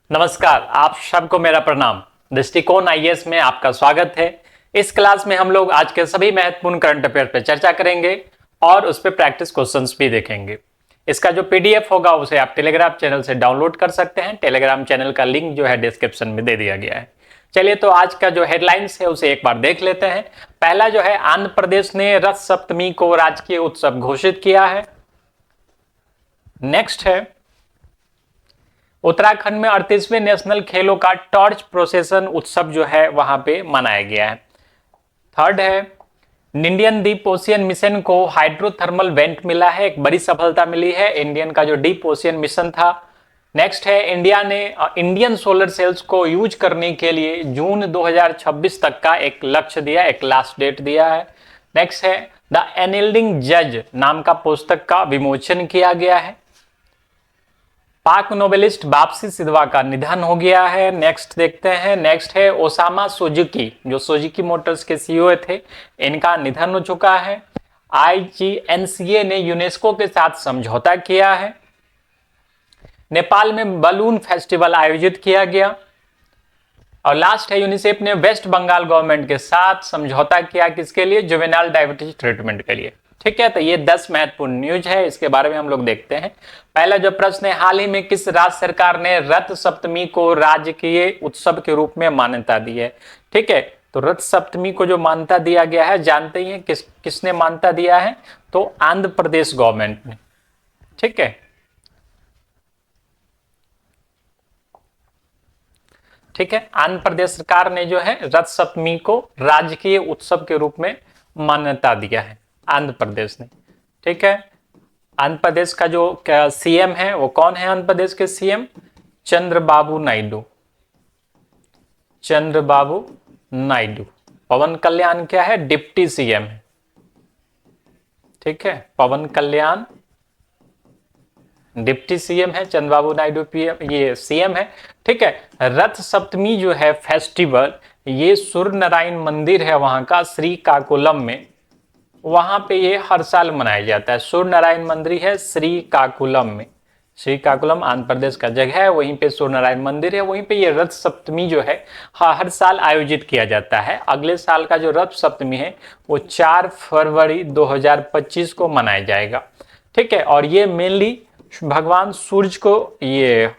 नमस्कार, आप सबको मेरा प्रणाम। दृष्टिकोण आईएएस में आपका स्वागत है। इस क्लास में हम लोग आज के सभी महत्वपूर्ण करंट अफेयर पर चर्चा करेंगे और उस पर प्रैक्टिस क्वेश्चंस भी देखेंगे। इसका जो पीडीएफ होगा उसे आप टेलीग्राम चैनल से डाउनलोड कर सकते हैं। टेलीग्राम चैनल का लिंक जो है डिस्क्रिप्शन में दे दिया गया है। चलिए तो आज का जो हेडलाइंस है उसे एक बार देख लेते हैं। पहला जो है, आंध्र प्रदेश ने रथ सप्तमी को राजकीय उत्सव घोषित किया है। नेक्स्ट है, उत्तराखंड में 38वें नेशनल खेलों का टॉर्च प्रोसेसन उत्सव जो है वहां पे मनाया गया है। थर्ड है, इंडियन डीप ओशियन मिशन को हाइड्रोथर्मल वेंट मिला है, एक बड़ी सफलता मिली है इंडियन का जो डीप ओशियन मिशन था। नेक्स्ट है, इंडिया ने इंडियन सोलर सेल्स को यूज करने के लिए जून 2026 तक का एक लक्ष्य दिया, एक लास्ट डेट दिया है। नेक्स्ट है, द एनएल्डिंग जज नाम का पुस्तक का विमोचन किया गया है। पाक नोबेलिस्ट वापसी सिधवा का निधन हो गया है। नेक्स्ट देखते हैं, नेक्स्ट है ओसामा सुजुकी, जो सुजुकी मोटर्स के सीईओ थे, इनका निधन हो चुका है। आईजीएनसीए ने यूनेस्को के साथ समझौता किया है। नेपाल में बलून फेस्टिवल आयोजित किया गया। और लास्ट है, यूनिसेफ ने वेस्ट बंगाल गवर्नमेंट के साथ समझौता किया, किसके लिए? जुवेनाइल डायबिटीज ट्रीटमेंट के लिए। ठीक है, तो ये 10 महत्वपूर्ण न्यूज है, इसके बारे में हम लोग देखते हैं। पहला जो प्रश्न है, हाल ही में किस राज्य सरकार ने रथ सप्तमी को राजकीय उत्सव के रूप में मान्यता दी है? ठीक है, तो रथ सप्तमी को जो मान्यता दिया गया है, जानते ही हैं किसने मान्यता दिया है? तो आंध्र प्रदेश गवर्नमेंट ने। ठीक है, ठीक है, आंध्र प्रदेश सरकार ने जो है रथ सप्तमी को राजकीय उत्सव के रूप में मान्यता दिया है, आंध्र प्रदेश ने। ठीक है, आंध्र प्रदेश का जो सीएम है वो कौन है? आंध्र प्रदेश के सीएम चंद्रबाबू नायडू। चंद्रबाबू नायडू। पवन कल्याण क्या है? डिप्टी सीएम है। ठीक है, पवन कल्याण डिप्टी सीएम है, चंद्रबाबू नायडू पीएम, ये सीएम है। ठीक है, रथ सप्तमी जो है फेस्टिवल, ये सूर्य नारायण मंदिर है वहां का, श्रीकाकुलम में, वहां पे ये हर साल मनाया जाता है। सूर्य नारायण मंदिर है श्रीकाकुलम में। श्रीकाकुलम आंध्र प्रदेश का जगह है, वहीं पे सूर्य नारायण मंदिर है, वहीं पे ये रथ सप्तमी जो है हर साल आयोजित किया जाता है। अगले साल का जो रथ सप्तमी है वो 4 फरवरी 2025 को मनाया जाएगा। ठीक है, और ये मेनली भगवान सूर्य को ये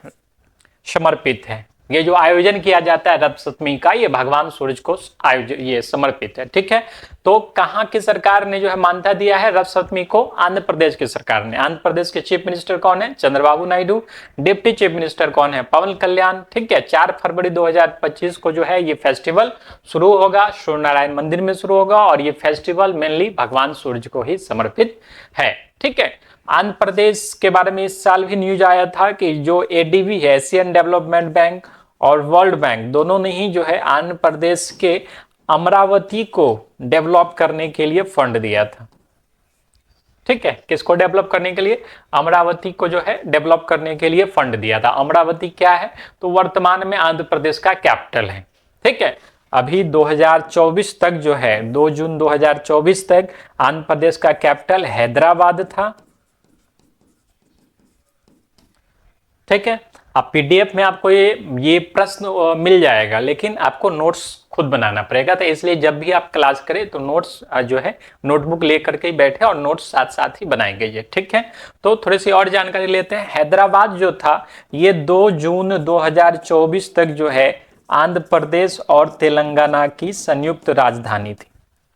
समर्पित है। ये जो आयोजन किया जाता है रथ सप्तमी का, ये भगवान सूर्य को आयोजन ये समर्पित है। ठीक है, तो कहाँ की सरकार ने जो है मान्यता दिया है रथ सप्तमी को? आंध्र प्रदेश की सरकार ने। आंध्र प्रदेश के चीफ मिनिस्टर कौन है? Chandrababu Naidu. Deputy chief minister कौन है? पवन कल्याण। ठीक है, 4 फरवरी 2025 को जो है ये फेस्टिवल शुरू होगा, सूर्य नारायण मंदिर में शुरू होगा, और ये फेस्टिवल मेनली भगवान सूर्य को ही समर्पित है। ठीक है, आंध्र प्रदेश के बारे में इस साल भी न्यूज आया था कि जो एडीबी है, एशियन डेवलपमेंट बैंक, और वर्ल्ड बैंक, दोनों ने ही जो है आंध्र प्रदेश के अमरावती को डेवलप करने के लिए फंड दिया था। ठीक है, किसको डेवलप करने के लिए? अमरावती को जो है डेवलप करने के लिए फंड दिया था। अमरावती क्या है? तो वर्तमान में आंध्र प्रदेश का कैपिटल है। ठीक है, अभी 2024 तक जो है, 2 जून 2024 तक आंध्र प्रदेश का कैपिटल हैदराबाद था। ठीक है, अब पीडीएफ में आपको ये प्रश्न मिल जाएगा, लेकिन आपको नोट्स खुद बनाना पड़ेगा। तो इसलिए जब भी आप क्लास करें तो नोट्स जो है नोटबुक लेकर के ही बैठे और नोट्स साथ साथ ही बनाएंगे। ठीक है, तो थोड़ी सी और जानकारी लेते हैं। हैदराबाद जो था ये 2 जून 2024 तक जो है आंध्र प्रदेश और तेलंगाना की संयुक्त राजधानी थी।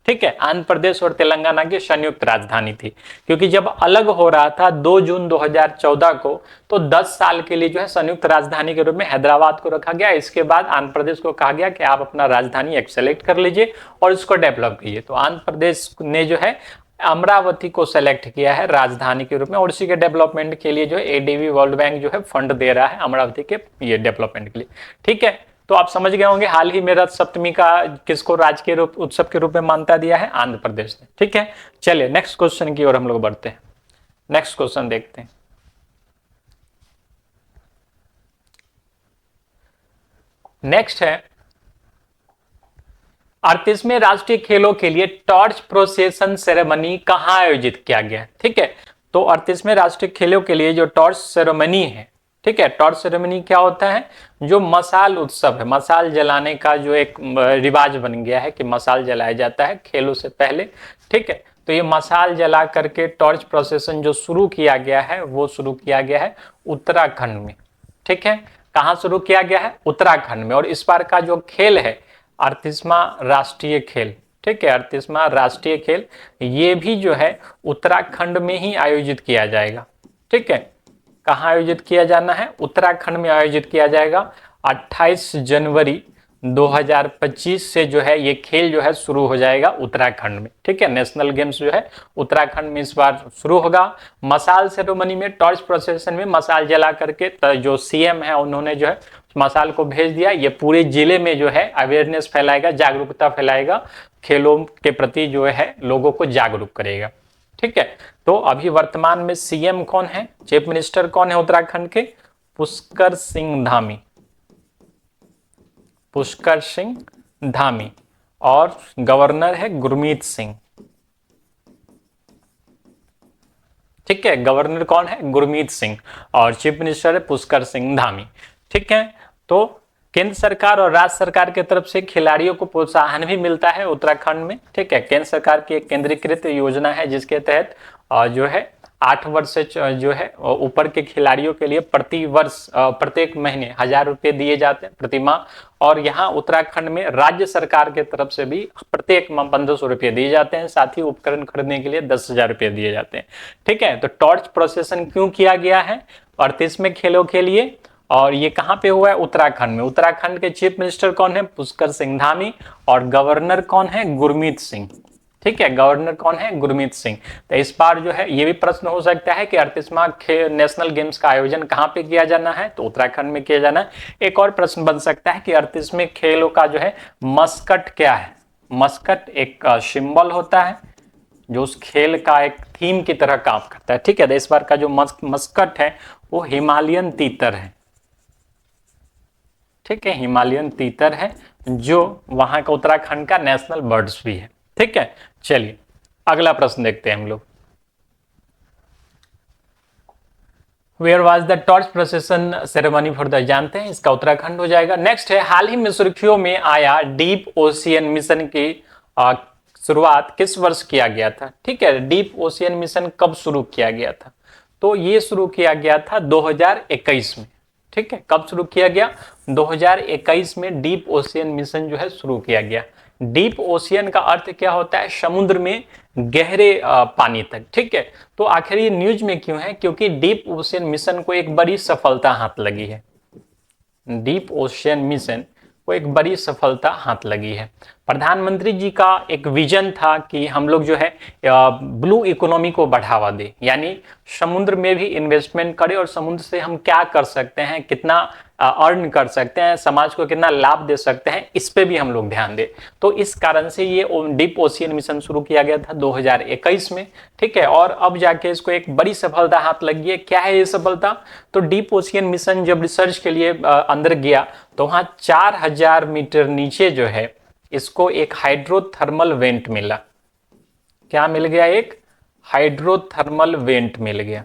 ठीक है, आंध्र प्रदेश और तेलंगाना की संयुक्त राजधानी थी, क्योंकि जब अलग हो रहा था 2 जून 2014 को, तो 10 साल के लिए जो है संयुक्त राजधानी के रूप में हैदराबाद को रखा गया। इसके बाद आंध्र प्रदेश को कहा गया कि आप अपना राजधानी एक सेलेक्ट कर लीजिए और इसको डेवलप कीजिए। तो आंध्र प्रदेश ने जो है अमरावती को सेलेक्ट किया है राजधानी के रूप में, और उसी के डेवलपमेंट के लिए जो एडीबी वर्ल्ड बैंक जो है फंड दे रहा है अमरावती के ये डेवलपमेंट के लिए। ठीक है, तो आप समझ गए होंगे हाल ही में रथ सप्तमी का किसको राजकीय उत्सव के रूप में मान्यता दिया है? आंध्र प्रदेश ने। ठीक है, चलिए नेक्स्ट क्वेश्चन की ओर हम लोग बढ़ते हैं। नेक्स्ट क्वेश्चन देखते हैं। नेक्स्ट है, 38वें राष्ट्रीय खेलों के लिए टॉर्च प्रोसेसन सेरेमनी कहां आयोजित किया गया? ठीक है, तो 38वें राष्ट्रीय खेलों के लिए जो टॉर्च सेरेमनी है, ठीक है, टॉर्च सेरेमनी क्या होता है, जो मसाल उत्सव है, मसाल जलाने का जो एक रिवाज बन गया है कि मसाल जलाया जाता है खेलों से पहले। ठीक है, तो ये मसाल जला करके टॉर्च प्रोसेसन जो शुरू किया गया है वो शुरू किया गया है उत्तराखंड में। ठीक है, कहाँ शुरू किया गया है, उत्तराखंड में। और इस बार का जो खेल है 38वां राष्ट्रीय खेल, ठीक है, 38वां राष्ट्रीय खेल, ये भी जो है उत्तराखंड में ही आयोजित किया जाएगा। ठीक है, कहाँ आयोजित किया जाना है, उत्तराखंड में आयोजित किया जाएगा। 28 जनवरी 2025 से जो है ये खेल जो है शुरू हो जाएगा उत्तराखंड में। ठीक है, नेशनल गेम्स जो है उत्तराखंड में इस बार शुरू होगा। मसाल सेरेमनी में, टॉर्च प्रोसेसन में मसाल जला करके जो सीएम है उन्होंने जो है मसाल को भेज दिया। ये पूरे जिले में जो है अवेयरनेस फैलाएगा, जागरूकता फैलाएगा, खेलों के प्रति जो है लोगों को जागरूक करेगा। ठीक है, तो अभी वर्तमान में सीएम कौन है, चीफ मिनिस्टर कौन है उत्तराखंड के, पुष्कर सिंह धामी, पुष्कर सिंह धामी, और गवर्नर है गुरमीत सिंह। ठीक है, गवर्नर कौन है, गुरमीत सिंह, और चीफ मिनिस्टर है पुष्कर सिंह धामी। ठीक है, तो केंद्र सरकार और राज्य सरकार की तरफ से खिलाड़ियों को प्रोत्साहन भी मिलता है उत्तराखंड में। ठीक है, केंद्र सरकार की एक केंद्रीकृत योजना है जिसके तहत जो है 8 वर्ष से जो है ऊपर के खिलाड़ियों के लिए प्रति वर्ष प्रत्येक महीने 1000 रुपये दिए जाते हैं प्रति माह। और यहाँ उत्तराखंड में राज्य सरकार की तरफ से भी प्रत्येक माह 1500 रुपये दिए जाते हैं, साथ ही उपकरण खरीदने के लिए 10,000 रुपये दिए जाते हैं। ठीक है, तो टॉर्च प्रोसेसन क्यों किया गया है 38वें खेलों के लिए, और ये कहाँ पे हुआ है, उत्तराखंड में। उत्तराखंड के चीफ मिनिस्टर कौन है, पुष्कर सिंह धामी, और गवर्नर कौन है, गुरमीत सिंह। ठीक है, गवर्नर कौन है, गुरमीत सिंह। तो इस बार जो है ये भी प्रश्न हो सकता है कि 38वां नेशनल गेम्स का आयोजन कहाँ पे किया जाना है, तो उत्तराखंड में किया जाना है। एक और प्रश्न बन सकता है कि 38वें खेलों का जो है मस्कट क्या है। मस्कट एक सिंबल होता है जो उस खेल का एक थीम की तरह काम करता है। ठीक है, तो इस बार का जो मस्कट है वो हिमालयन तीतर है। ठीक है, हिमालयन तीतर है जो वहां का उत्तराखंड का नेशनल बर्ड्स भी है। ठीक है, चलिए अगला प्रश्न देखते हैं हम लोग। Where was the torch procession ceremony for the, जानते हैं इसका उत्तराखंड हो जाएगा। नेक्स्ट है, हाल ही में सुर्खियों में आया डीप ओशियन मिशन की शुरुआत किस वर्ष किया गया था। ठीक है, डीप ओशियन मिशन कब शुरू किया गया था, तो ये शुरू किया गया था 2021 में। ठीक है, कब शुरू किया गया, 2021 में डीप ओशियन मिशन जो है शुरू किया गया। डीप ओशियन का अर्थ क्या होता है, समुद्र में गहरे पानी तक। ठीक है, तो आखिर ये न्यूज में क्यों है, क्योंकि डीप ओशियन मिशन को एक बड़ी सफलता हाथ लगी है। डीप ओशियन मिशन को एक बड़ी सफलता हाथ लगी है। प्रधानमंत्री जी का एक विजन था कि हम लोग जो है ब्लू इकोनॉमी को बढ़ावा दे, यानी समुद्र में भी इन्वेस्टमेंट करें और समुद्र से हम क्या कर सकते हैं, कितना अर्न कर सकते हैं, समाज को कितना लाभ दे सकते हैं, इस पे भी हम लोग ध्यान दें। तो इस कारण से ये डीप ओशियन मिशन शुरू किया गया था 2021 में। ठीक है, और अब जाके इसको एक बड़ी सफलता हाथ लगी है। क्या है ये सफलता, तो डीप ओशियन मिशन जब रिसर्च के लिए अंदर गया तो वहाँ 4000 मीटर नीचे जो है इसको एक हाइड्रोथर्मल वेंट मिला। क्या मिल गया, एक हाइड्रोथर्मल वेंट मिल गया।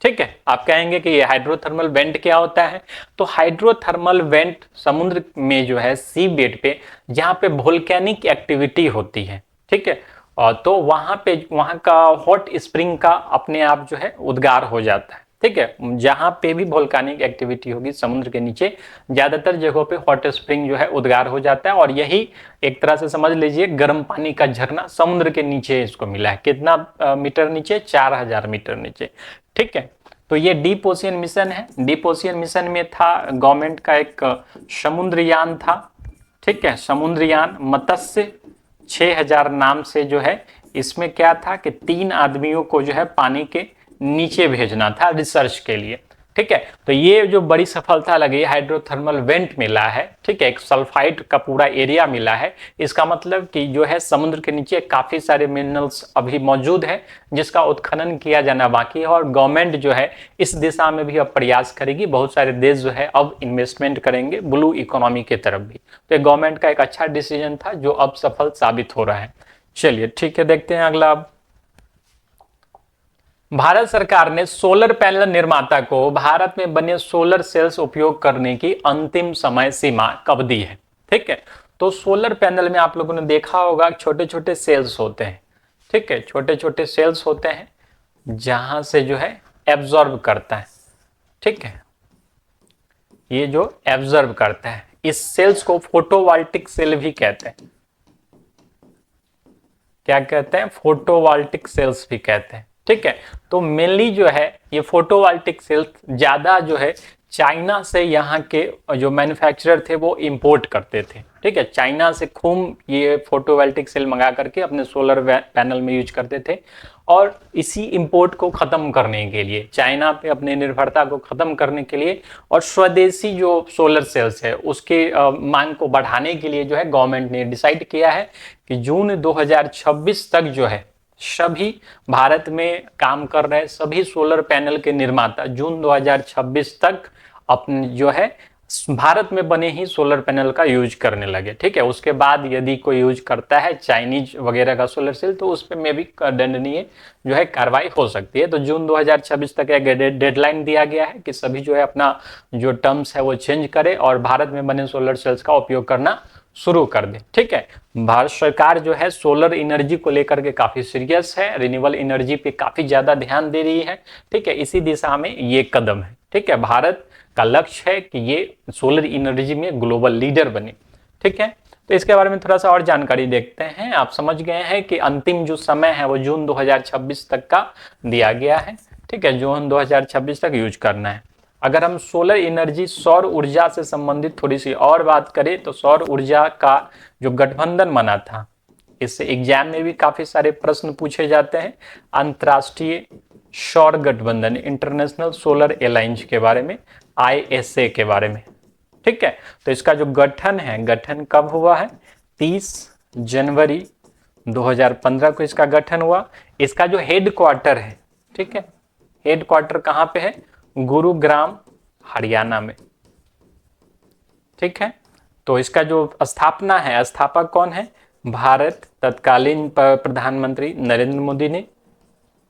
ठीक है, आप कहेंगे कि ये हाइड्रोथर्मल वेंट क्या होता है, तो हाइड्रोथर्मल वेंट समुद्र में जो है सी बेड पे जहां पे वोल्केनिक एक्टिविटी होती है। ठीक है, और तो वहां का हॉट स्प्रिंग का अपने आप जो है उद्गार हो जाता है। ठीक है, जहां पे भी वोल्केनिक एक्टिविटी होगी समुद्र के नीचे ज्यादातर जगहों पे हॉट स्प्रिंग जो है उद्गार हो जाता है, और यही एक तरह से समझ लीजिए गर्म पानी का झरना समुद्र के नीचे इसको मिला है। कितना मीटर नीचे, 4000 मीटर नीचे। ठीक है, तो ये डीप ओशियन मिशन है। डीप ओशियन मिशन में था गवर्नमेंट का एक समुद्रयान था। ठीक है, समुद्रयान मत्स्य 6000 नाम से जो है, इसमें क्या था कि 3 आदमियों को जो है पानी के नीचे भेजना था रिसर्च के लिए। ठीक है, तो ये जो बड़ी सफलता लगी, हाइड्रोथर्मल वेंट मिला है। ठीक है, एक सल्फाइड का पूरा एरिया मिला है। इसका मतलब कि जो है समुद्र के नीचे काफी सारे मिनरल्स अभी मौजूद है जिसका उत्खनन किया जाना बाकी है, और गवर्नमेंट जो है इस दिशा में भी अब प्रयास करेगी। बहुत सारे देश जो है अब इन्वेस्टमेंट करेंगे ब्लू इकोनॉमी की तरफ भी। तो गवर्नमेंट का एक अच्छा डिसीजन था जो अब सफल साबित हो रहा है। चलिए ठीक है, देखते हैं अगला। भारत सरकार ने सोलर पैनल निर्माता को भारत में बने सोलर सेल्स उपयोग करने की अंतिम समय सीमा कब दी है? ठीक है, तो सोलर पैनल में आप लोगों ने देखा होगा छोटे छोटे सेल्स होते हैं। ठीक है, छोटे छोटे सेल्स होते हैं जहां से जो है एब्जॉर्ब करता है। ठीक है, ये जो एब्जॉर्ब करता है, इस सेल्स को फोटोवोल्टिक सेल भी कहते हैं। क्या कहते हैं? फोटोवोल्टिक सेल्स भी कहते हैं। ठीक है, तो मेनली जो है ये फोटोवोल्टिक सेल्स ज्यादा जो है चाइना से यहाँ के जो मैन्युफैक्चरर थे वो इंपोर्ट करते थे। ठीक है, चाइना से खूब ये फोटोवोल्टिक सेल मंगा करके अपने सोलर पैनल में यूज करते थे, और इसी इंपोर्ट को खत्म करने के लिए, चाइना पे अपने निर्भरता को खत्म करने के लिए और स्वदेशी जो सोलर सेल्स है उसके मांग को बढ़ाने के लिए जो है गवर्नमेंट ने डिसाइड किया है कि जून 2026 तक जो है सभी भारत में काम कर रहे सभी सोलर पैनल के निर्माता जून 2026 तक अपने जो है भारत में बने ही सोलर पैनल का यूज करने लगे। ठीक है, उसके बाद यदि कोई यूज करता है चाइनीज वगैरह का सोलर सेल तो उस पर में भी दंडनीय जो है कार्रवाई हो सकती है। तो जून 2026 तक एक डेडलाइन दिया गया है कि सभी जो है अपना जो टर्म्स है वो चेंज करे और भारत में बने सोलर सेल्स का उपयोग करना शुरू कर दे। ठीक है, भारत सरकार जो है सोलर एनर्जी को लेकर के काफी सीरियस है, रिन्यूएबल एनर्जी पे काफी ज्यादा ध्यान दे रही है। ठीक है, इसी दिशा में ये कदम है। ठीक है, भारत का लक्ष्य है कि ये सोलर एनर्जी में ग्लोबल लीडर बने। ठीक है, तो इसके बारे में थोड़ा सा और जानकारी देखते हैं। आप समझ गए हैं कि अंतिम जो समय है वो जून 2026 तक का दिया गया है। ठीक है, जून 2026 तक यूज करना है। अगर हम सोलर एनर्जी सौर ऊर्जा से संबंधित थोड़ी सी और बात करें तो सौर ऊर्जा का जो गठबंधन बना था, इससे एग्जाम में भी काफी सारे प्रश्न पूछे जाते हैं। अंतरराष्ट्रीय सौर गठबंधन, इंटरनेशनल सोलर अलायंस के बारे में, ISA के बारे में। ठीक है, तो इसका जो गठन है, गठन कब हुआ है? 30 जनवरी 2015 को इसका गठन हुआ। इसका जो हेड क्वार्टर है, ठीक है, हेड क्वार्टर कहां पे है? गुरुग्राम, हरियाणा में। ठीक है, तो इसका जो स्थापना है, स्थापक कौन है? भारत तत्कालीन प्रधानमंत्री नरेंद्र मोदी ने।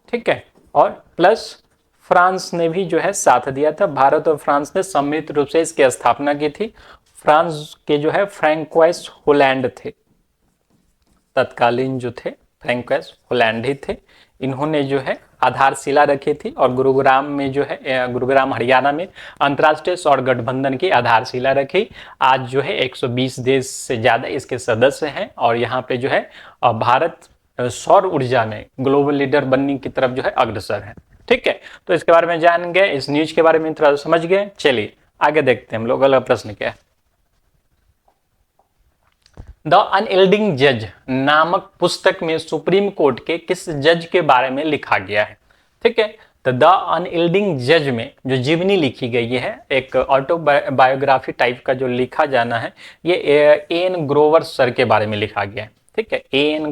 ठीक है, और प्लस फ्रांस ने भी जो है साथ दिया था। भारत और फ्रांस ने सम्मिलित रूप से इसकी स्थापना की थी। फ्रांस के जो है फ्रैंकोइस होलैंड थे, तत्कालीन जो थे फ्रैंकोइस होलैंड ही थे। इन्होंने जो है आधारशिला रखी थी और गुरुग्राम में जो है, गुरुग्राम हरियाणा में अंतर्राष्ट्रीय सौर गठबंधन की आधारशिला रखी। आज जो है 120 देश से ज्यादा इसके सदस्य हैं और यहाँ पे जो है भारत सौर ऊर्जा में ग्लोबल लीडर बनने की तरफ जो है अग्रसर है। ठीक है, तो इसके बारे में जान गए, इस न्यूज के बारे में थोड़ा समझ गए। चलिए आगे देखते हैं हम लोग। अगला प्रश्न क्या है? द अनएल्डिंग जज नामक पुस्तक में सुप्रीम कोर्ट के किस जज के बारे में लिखा गया है? ठीक है, तो द अनएल्डिंग जज में जो जीवनी लिखी गई है, एक ऑटोबायोग्राफी टाइप का जो लिखा जाना है, ये एन ग्रोवर सर के बारे में लिखा गया है। ठीक है, एन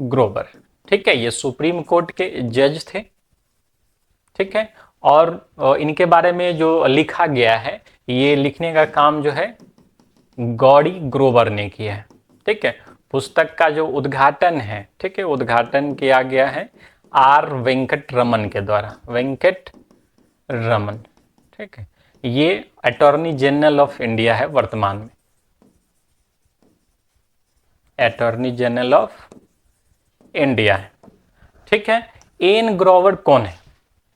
ग्रोवर। ठीक है, ये सुप्रीम कोर्ट के जज थे। ठीक है, और इनके बारे में जो लिखा गया है, ये लिखने का काम जो है गॉडी ग्रोवर ने किया है। ठीक है, पुस्तक का जो उद्घाटन है, ठीक है, उद्घाटन किया गया है आर वेंकट रमन के द्वारा, वेंकट रमन। ठीक है, ये अटॉर्नी जनरल ऑफ इंडिया है वर्तमान में, अटॉर्नी जनरल ऑफ इंडिया है। ठीक है, एन ग्रोवर कौन है?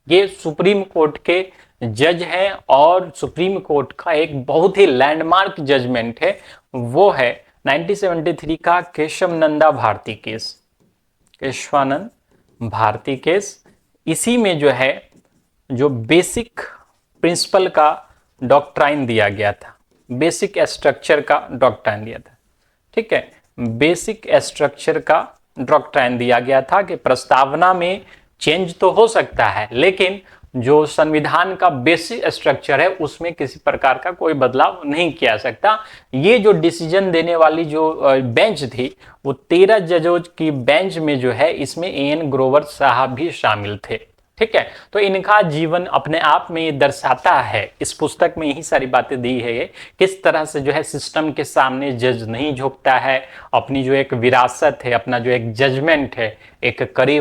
ये सुप्रीम कोर्ट के जज है और सुप्रीम कोर्ट का एक बहुत ही लैंडमार्क जजमेंट है, वो है 1973 का केशवानंद भारती केस, केशवानंद भारती केस। इसी में जो है जो बेसिक प्रिंसिपल का डॉक्ट्राइन दिया गया था, बेसिक स्ट्रक्चर का डॉक्ट्राइन दिया था। ठीक है, बेसिक स्ट्रक्चर का डॉक्ट्राइन दिया गया था कि प्रस्तावना में चेंज तो हो सकता है लेकिन जो संविधान का बेसिक स्ट्रक्चर है उसमें किसी प्रकार का कोई बदलाव नहीं किया सकता। ये जो डिसीजन देने वाली जो बेंच थी वो 13 जजों की बेंच में जो है इसमें एन ग्रोवर साहब भी शामिल थे। ठीक है, तो इनका जीवन अपने आप में ये दर्शाता है, इस पुस्तक में यही सारी बातें दी है, किस तरह से जो है सिस्टम के सामने जज नहीं झुकता है, अपनी जो एक विरासत है, अपना जो एक जजमेंट है, एक कड़ी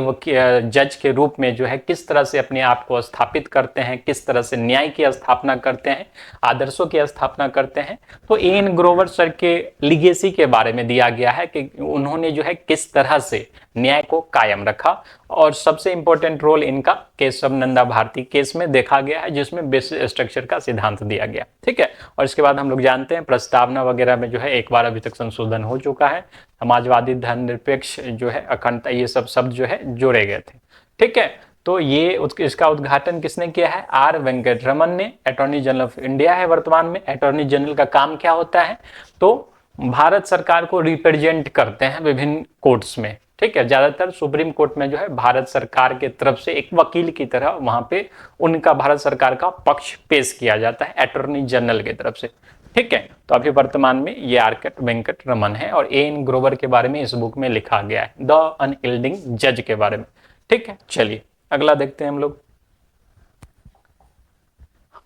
जज के रूप में जो है किस तरह से अपने आप को स्थापित करते हैं, किस तरह से न्याय की स्थापना करते हैं, आदर्शों की स्थापना करते हैं। तो एन ग्रोवर सर के लिगेसी के बारे में दिया गया है कि उन्होंने जो है किस तरह से न्याय को कायम रखा, और सबसे इंपॉर्टेंट रोल इनका केशव नंदा भारती केस में देखा गया है, जिसमें बेसिक स्ट्रक्चर का सिद्धांत दिया गया। ठीक है, और इसके बाद हम लोग जानते हैं प्रस्तावना वगैरह में जो है एक बार अभी तक संशोधन हो चुका है। समाजवादी, धर्मनिरपेक्ष जो है, अखंडता, ये सब शब्द जो है जोड़े गए थे। ठीक है, तो ये इसका उद्घाटन किसने किया है? आर वेंकट रमन ने। अटॉर्नी जनरल ऑफ इंडिया है वर्तमान में। अटॉर्नी जनरल का काम क्या होता है? तो भारत सरकार को रिप्रेजेंट करते हैं विभिन्न कोर्ट्स में। ठीक है, ज्यादातर सुप्रीम कोर्ट में जो है भारत सरकार के तरफ से एक वकील की तरह वहां पे उनका भारत सरकार का पक्ष पेश किया जाता है अटॉर्नी जनरल की तरफ से। ठीक है, तो अभी वर्तमान में ये आर वेंकट रमन है, और ए एन ग्रोवर के बारे में इस बुक में लिखा गया है, द अनयील्डिंग जज के बारे में। ठीक है, चलिए अगला देखते हैं हम लोग।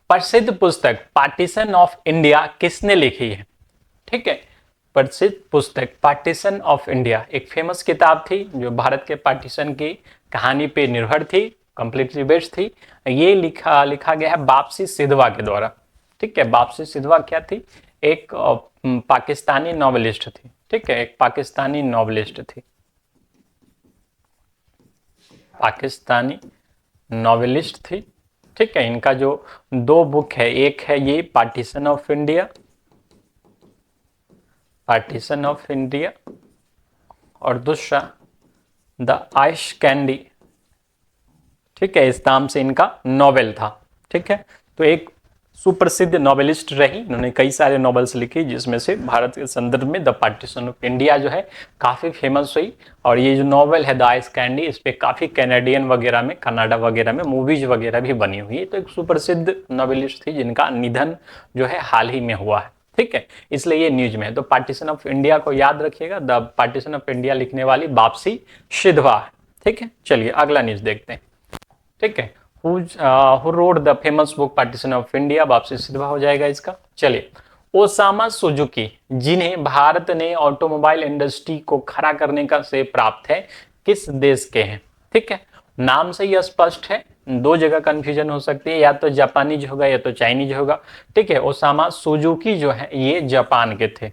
प्रसिद्ध पुस्तक पार्टीशन ऑफ इंडिया किसने लिखी है? ठीक है, प्रसिद्ध पुस्तक पार्टीशन ऑफ इंडिया एक फेमस किताब थी जो भारत के पार्टीशन की कहानी पे निर्भर थी, कंप्लीटली बेस्ड थी। ये लिखा गया है वापसी सिधवा के द्वारा। ठीक है, वापसी सिधवा क्या थी? एक पाकिस्तानी नॉवेलिस्ट थी। ठीक है, एक पाकिस्तानी नॉवेलिस्ट थी, पाकिस्तानी नॉवेलिस्ट थी। ठीक है, इनका जो 2 बुक है, एक है ये partition of India, partition of India, और दूसरा द आइस कैंडी। ठीक है, इस नाम से इनका नॉवेल था। ठीक है, तो एक सुप्रसिद्ध नॉवेलिस्ट रही, इन्होंने कई सारे नॉवेल्स लिखी, जिसमें से भारत के संदर्भ में द पार्टीशन ऑफ इंडिया जो है काफ़ी फेमस हुई। और ये जो नॉवेल है द आइस कैंडी, इस पर काफ़ी कैनेडियन वगैरह में, कनाडा वगैरह में मूवीज वगैरह भी बनी हुई है। तो एक सुप्रसिद्ध नॉवेलिस्ट थी जिनका निधन जो है हाल ही में हुआ है। ठीक है, इसलिए ये न्यूज में है। तो पार्टीशन ऑफ इंडिया को याद रखिएगा, द पार्टीशन ऑफ इंडिया लिखने वाली वापसी सिधवा है। ठीक है, चलिए अगला न्यूज देखते हैं। ठीक है, who wrote the famous book partition of India, वापसी सिधवा हो जाएगा इसका। चलिए, ओसामा सुजुकी, जिन्हें भारत ने ऑटोमोबाइल इंडस्ट्री को खड़ा करने का श्रेय प्राप्त है, किस देश के हैं? ठीक है, नाम से ही स्पष्ट है, 2 जगह कंफ्यूजन हो सकती है, या तो जापानीज होगा या तो चाइनीज होगा। ठीक है, ओसामा सुजुकी जो है ये जापान के थे।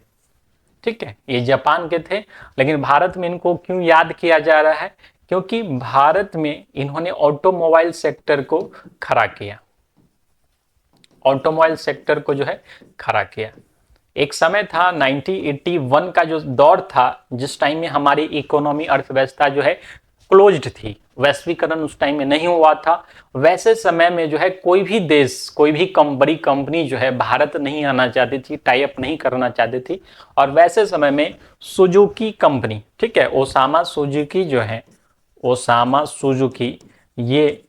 ठीक है, ये जापान के थे, लेकिन भारत में इनको क्यों याद किया जा रहा है? क्योंकि भारत में इन्होंने ऑटोमोबाइल सेक्टर को खड़ा किया, ऑटोमोबाइल सेक्टर को जो है खड़ा किया। एक समय था 1981 का जो दौर था, जिस टाइम में हमारी इकोनॉमी, अर्थव्यवस्था जो है क्लोज्ड थी, वैश्वीकरण उस टाइम में नहीं हुआ था। वैसे समय में जो है कोई भी देश, कोई भी बड़ी कंपनी जो है भारत नहीं आना चाहती थी, टाई अप नहीं करना चाहती थी। और वैसे समय में सुजुकी कंपनी, ठीक है, ओसामा सुजुकी जो है, ओसामा सुजुकी, ये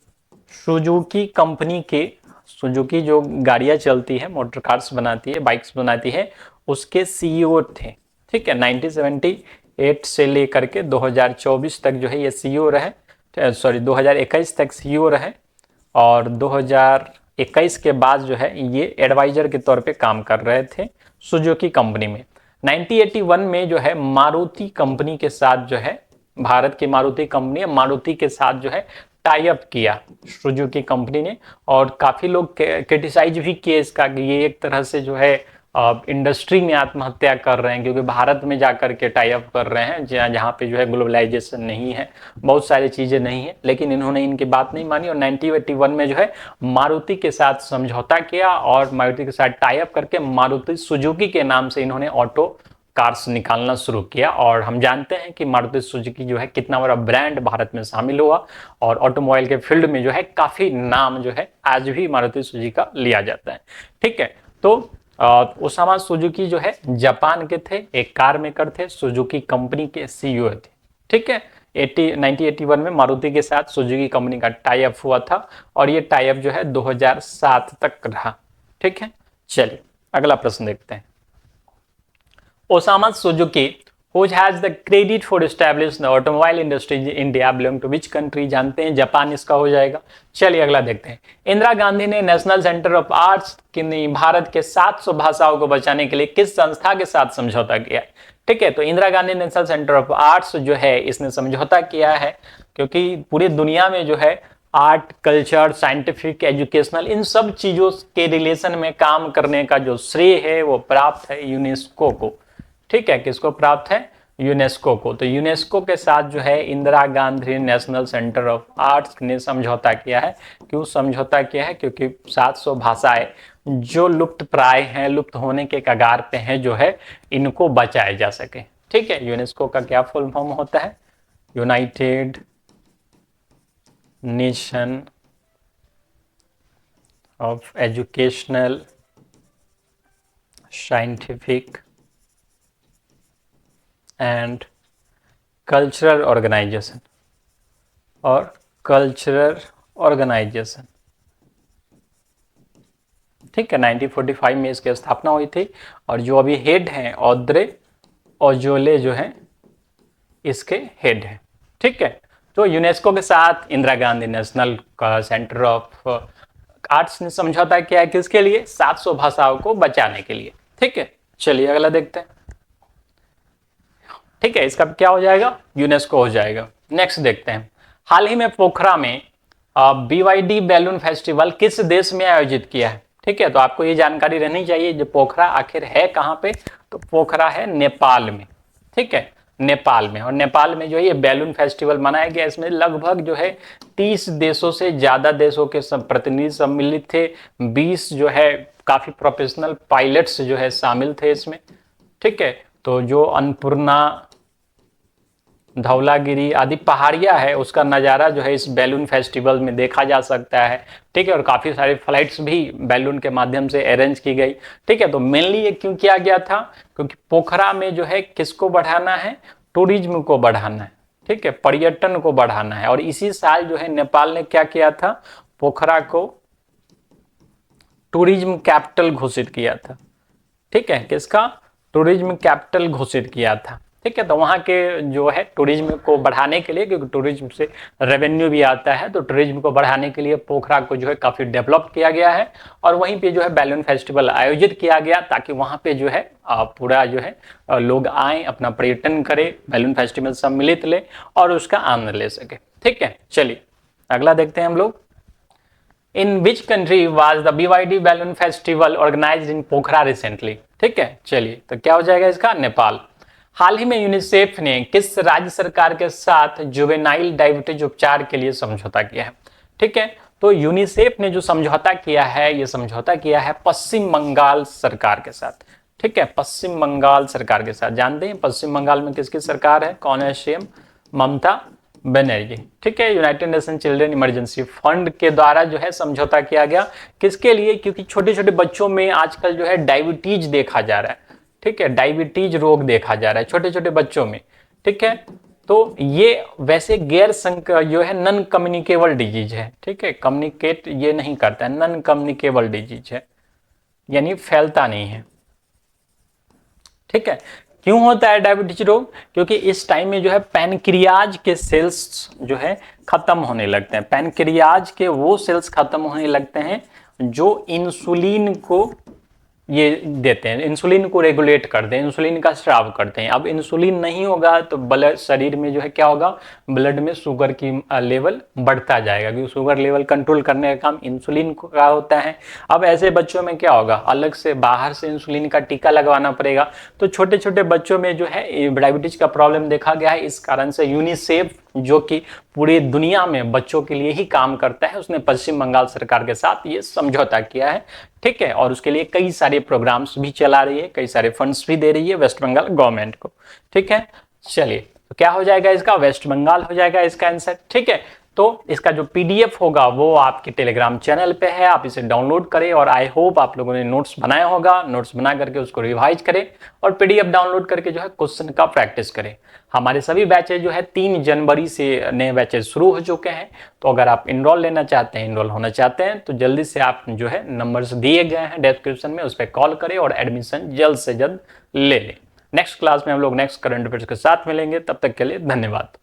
सुजुकी कंपनी के, सुजुकी जो गाड़ियां चलती है, मोटर कार्स बनाती है, बाइक्स बनाती है, उसके सीईओ थे। ठीक है, 1978 से लेकर के 2024 तक जो है ये सीईओ रहे, 2021 तक सीईओ रहे, और 2021 के बाद जो है ये एडवाइजर के तौर पे काम कर रहे थे सुजुकी कंपनी में। 1981 में जो है मारुति कंपनी के साथ जो है, भारत की मारुति कंपनी, मारुति के साथ जो है टाई अप किया सुजुकी कंपनी ने। और काफी लोग क्रिटिसाइज भी किए इसका कि ये एक तरह से जो है इंडस्ट्री में आत्महत्या कर रहे हैं, क्योंकि भारत में जाकर के टाई अप कर रहे हैं जहाँ पे जो है ग्लोबलाइजेशन नहीं है, बहुत सारी चीजें नहीं है। लेकिन इन्होंने इनकी बात नहीं मानी और 1981 में जो है मारुति के साथ समझौता किया, और मारुति के साथ टाई अप करके मारुति सुजुकी के नाम से इन्होंने ऑटो कार्स निकालना शुरू किया। और हम जानते हैं कि मारुति सुजुकी जो है कितना बड़ा ब्रांड भारत में शामिल हुआ, और ऑटोमोबाइल के फील्ड में जो है काफी नाम जो है आज भी मारुति सुजुकी का लिया जाता है। ठीक है, तो ओसामा सुजुकी जो है जापान के थे, एक कार मेकर थे, सुजुकी कंपनी के सीईओ थे। ठीक है, 1981 में मारुति के साथ सुजुकी कंपनी का टाई अप हुआ था, और ये टाई अप जो है 2007 तक रहा। ठीक है, चलिए अगला प्रश्न देखते हैं। Osama Suzuki who has the credit for establishing the automobile industry in India belong to which country? जानते हैं, जापान इसका हो जाएगा। चलिए अगला देखते हैं। इंदिरा गांधी ने नेशनल सेंटर ऑफ आर्ट्स की भारत के 700 भाषाओं को बचाने के लिए किस संस्था के साथ समझौता किया? ठीक है, तो Indira Gandhi national centre of arts जो है इसने समझौता किया है, क्योंकि पूरी दुनिया में जो है आर्ट, कल्चर, साइंटिफिक, एजुकेशनल, इन सब चीजों के रिलेशन में काम करने का जो श्रेय है वो प्राप्त है यूनेस्को को। ठीक है, किसको प्राप्त है? यूनेस्को को। तो यूनेस्को के साथ जो है Indira Gandhi national centre of arts ने समझौता किया है। क्यों समझौता किया है? क्योंकि 700 भाषाएं जो लुप्त प्राय हैं, लुप्त होने के कगार पे हैं, जो है इनको बचाए जा सके। ठीक है, यूनेस्को का क्या फुल फॉर्म होता है? United Nation of Educational, Scientific and Cultural Organization, और कल्चरल ऑर्गेनाइजेशन। ठीक है, 1945 में इसकी स्थापना हुई थी, और जो अभी हेड हैं ऑद्रे ऑजोले जो हैं इसके हेड हैं। ठीक है, तो यूनेस्को के साथ Indira Gandhi national centre of arts ने समझौता किया है, किसके लिए? 700 भाषाओं को बचाने के लिए। ठीक है, चलिए अगला देखते हैं। ठीक है, इसका क्या हो जाएगा? यूनेस्को हो जाएगा। नेक्स्ट देखते हैं, हाल ही में पोखरा में BYD बैलून फेस्टिवल किस देश में आयोजित किया है? ठीक है, तो आपको ये जानकारी रहनी चाहिए, जो पोखरा आखिर है कहाँ पे? तो पोखरा है नेपाल में। ठीक है, नेपाल में, और नेपाल में जो है ये बैलून फेस्टिवल मनाया गया। इसमें लगभग जो है 30 देशों से ज्यादा देशों के सब प्रतिनिधि सम्मिलित थे। 20 जो है काफी प्रोफेशनल पायलट्स जो है शामिल थे इसमें। ठीक है, तो जो अन्नपूर्णा, धौलागिरी आदि पहाड़ियां है उसका नज़ारा जो है इस बैलून फेस्टिवल में देखा जा सकता है। ठीक है, और काफ़ी सारे फ्लाइट्स भी बैलून के माध्यम से अरेंज की गई। ठीक है, तो मेनली ये क्यों किया गया था? क्योंकि पोखरा में जो है किसको बढ़ाना है? टूरिज्म को बढ़ाना है। ठीक है, पर्यटन को बढ़ाना है। और इसी साल जो है नेपाल ने क्या किया था? पोखरा को टूरिज्म कैपिटल घोषित किया था। ठीक है, किसका? टूरिज्म कैपिटल घोषित किया था। ठीक है, तो वहाँ के जो है टूरिज्म को बढ़ाने के लिए, क्योंकि टूरिज्म से रेवेन्यू भी आता है, तो टूरिज्म को बढ़ाने के लिए पोखरा को जो है काफ़ी डेवलप किया गया है। और वहीं पे जो है बैलून फेस्टिवल आयोजित किया गया, ताकि वहाँ पे जो है पूरा जो है लोग आए, अपना पर्यटन करें, बैलून फेस्टिवल सम्मिलित ले और उसका आनंद ले सके। ठीक है, चलिए अगला देखते हैं हम लोग। In which country was the BYD balloon festival organized in Pokhara recently? ठीक है, चलिए तो क्या हो जाएगा इसका? नेपाल। हाल ही में यूनिसेफ ने किस राज्य सरकार के साथ जुवेनाइल डायबिटीज उपचार के लिए समझौता किया है? ठीक है, तो यूनिसेफ ने जो समझौता किया है, ये समझौता किया है पश्चिम बंगाल सरकार के साथ। ठीक है, पश्चिम बंगाल सरकार के साथ। जानते हैं पश्चिम बंगाल में किसकी सरकार है? कौन है? CM ममता बनर्जी। ठीक है, United nation children emergency fund के द्वारा जो है समझौता किया गया। किसके लिए? क्योंकि छोटे छोटे बच्चों में आजकल जो है डायबिटीज देखा जा रहा है। ठीक है, डायबिटीज रोग देखा जा रहा है छोटे छोटे बच्चों में। ठीक है, तो ये वैसे गैर जो है नॉन कम्युनिकेबल डिजीज है। ठीक है, कम्युनिकेट ये नहीं करता है, नॉन कम्युनिकेबल डिजीज है, यानी फैलता नहीं है। ठीक है, क्यों होता है डायबिटीज रोग? क्योंकि इस टाइम में जो है पैनक्रियाज के सेल्स जो है खत्म होने लगते हैं। पैनक्रियाज के वो सेल्स खत्म होने लगते हैं जो इंसुलिन को ये देते हैं, इंसुलिन को रेगुलेट करते हैं, इंसुलिन का स्राव करते हैं। अब इंसुलिन नहीं होगा तो ब्लड शरीर में जो है क्या होगा? ब्लड में शुगर की लेवल बढ़ता जाएगा, क्योंकि शुगर लेवल कंट्रोल करने का काम इंसुलिन का होता है। अब ऐसे बच्चों में क्या होगा? अलग से बाहर से इंसुलिन का टीका लगवाना पड़ेगा। तो छोटे छोटे बच्चों में जो है डायबिटीज का प्रॉब्लम देखा गया है। इस कारण से यूनिसेफ, जो कि पूरी दुनिया में बच्चों के लिए ही काम करता है, उसने पश्चिम बंगाल सरकार के साथ ये समझौता किया है। ठीक है, और उसके लिए कई सारे प्रोग्राम्स भी चला रही है, कई सारे फंड्स भी दे रही है वेस्ट बंगाल गवर्नमेंट को। ठीक है, चलिए तो क्या हो जाएगा इसका? वेस्ट बंगाल हो जाएगा इसका आंसर। ठीक है, तो इसका जो PDF होगा वो आपके टेलीग्राम चैनल पे है, आप इसे डाउनलोड करें। और आई होप आप लोगों ने नोट्स बनाया होगा, नोट्स बना करके उसको रिवाइज करें और PDF डाउनलोड करके जो है क्वेश्चन का प्रैक्टिस करें। हमारे सभी बैचेज जो है 3 जनवरी से नए बैचेज शुरू हो चुके हैं। तो अगर आप इनरोल लेना चाहते हैं, इनरोल होना चाहते हैं, तो जल्दी से आप जो है नंबर्स दिए गए हैं डिस्क्रिप्शन में, उस पर कॉल करें और एडमिशन जल्द से जल्द ले लें। नेक्स्ट क्लास में हम लोग नेक्स्ट करंट अफेयर्स के साथ मिलेंगे, तब तक के लिए धन्यवाद।